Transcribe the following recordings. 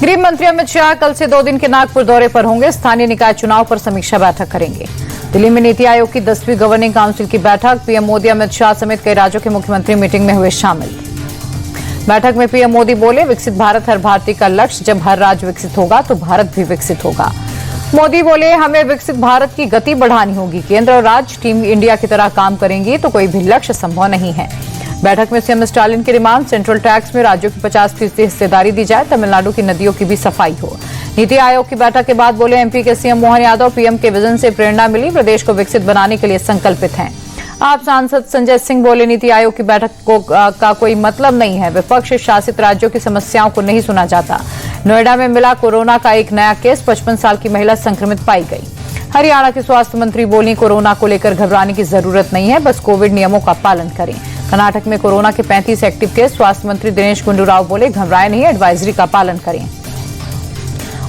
गृह मंत्री अमित शाह कल से 2 दिन के नागपुर दौरे पर होंगे। स्थानीय निकाय चुनाव पर समीक्षा बैठक करेंगे। दिल्ली में नीति आयोग की 10वीं गवर्निंग काउंसिल की बैठक। पीएम मोदी अमित शाह समेत कई राज्यों के मुख्यमंत्री मीटिंग में हुए शामिल। बैठक में पीएम मोदी बोले, विकसित भारत हर भारतीय का लक्ष्य। जब हर राज्य विकसित होगा तो भारत भी विकसित होगा। मोदी बोले, हमें विकसित भारत की गति बढ़ानी होगी। केंद्र और राज्य टीम इंडिया की तरह काम करेंगी तो कोई भी लक्ष्य संभव नहीं है। बैठक में सीएम स्टालिन की डिमांड, सेंट्रल टैक्स में राज्यों की 50% हिस्सेदारी दी जाए। तमिलनाडु की नदियों की भी सफाई हो। नीति आयोग की बैठक के बाद बोले, एमपी के सीएम मोहन यादव, पीएम के विजन से प्रेरणा मिली, प्रदेश को विकसित बनाने के लिए संकल्पित हैं। आप सांसद संजय सिंह बोले, नीति आयोग की बैठक का कोई मतलब नहीं है। विपक्ष शासित राज्यों की समस्याओं को नहीं सुना जाता। नोएडा में मिला कोरोना का एक नया केस, 55 साल की महिला संक्रमित पाई गई। हरियाणा के स्वास्थ्य मंत्री बोली, कोरोना को लेकर घबराने की जरूरत नहीं है, बस कोविड नियमों का पालन करें। कर्नाटक में कोरोना के 35 एक्टिव केस। स्वास्थ्य मंत्री दिनेश गुंडूराव बोले, घबराए नहीं, एडवाइजरी का पालन करें।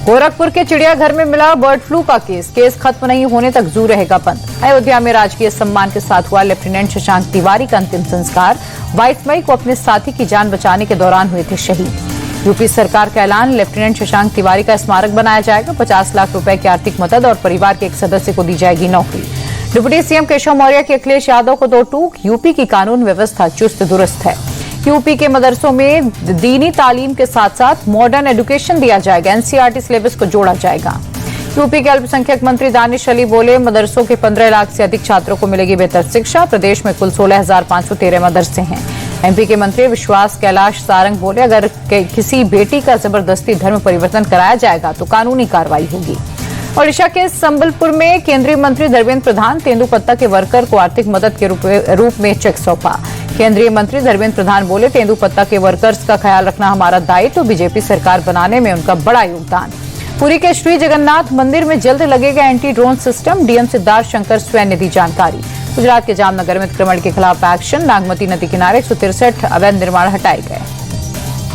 गोरखपुर के चिड़ियाघर में मिला बर्ड फ्लू का केस खत्म नहीं होने तक जू रहेगा बंद। अयोध्या में राजकीय सम्मान के साथ हुआ लेफ्टिनेंट शशांक तिवारी का अंतिम संस्कार। 22 मई को अपने साथी की जान बचाने के दौरान हुए थे शहीद। यूपी सरकार का ऐलान, लेफ्टिनेंट शशांक तिवारी का स्मारक बनाया जाएगा। 50 लाख रुपए की आर्थिक मदद और परिवार के एक सदस्य को दी जाएगी नौकरी। डिप्टी सीएम केशव मौर्य की अखिलेश यादव को 2 टूक। यूपी की कानून व्यवस्था चुस्त दुरुस्त है। यूपी के मदरसों में दीनी तालीम के साथ साथ मॉडर्न एजुकेशन दिया जाएगा। एनसीईआरटी सिलेबस को जोड़ा जाएगा। यूपी के अल्पसंख्यक मंत्री दानिश अली बोले, मदरसों के 15 लाख से अधिक छात्रों को मिलेगी बेहतर शिक्षा। प्रदेश में कुल 16,513 मदरसे हैं। एमपी के मंत्री विश्वास कैलाश सारंग बोले, अगर किसी बेटी का जबरदस्ती धर्म परिवर्तन कराया जाएगा तो कानूनी कार्रवाई होगी। ओडिशा के संबलपुर में केंद्रीय मंत्री धर्मेंद्र प्रधान तेंदुपत्ता के वर्कर को आर्थिक मदद के रूप में चेक सौंपा। केंद्रीय मंत्री धर्मेंद्र प्रधान बोले, तेंदुपत्ता के वर्कर्स का ख्याल रखना हमारा दायित्व। बीजेपी सरकार बनाने में उनका बड़ा योगदान। पुरी के श्री जगन्नाथ मंदिर में जल्द लगेगा anti drone system. DM Siddharth Shankar स्वयं ने दी जानकारी। गुजरात के जामनगर में अतिक्रमण के खिलाफ एक्शन। नागमती नदी किनारे 163 अवैध निर्माण हटाए गए।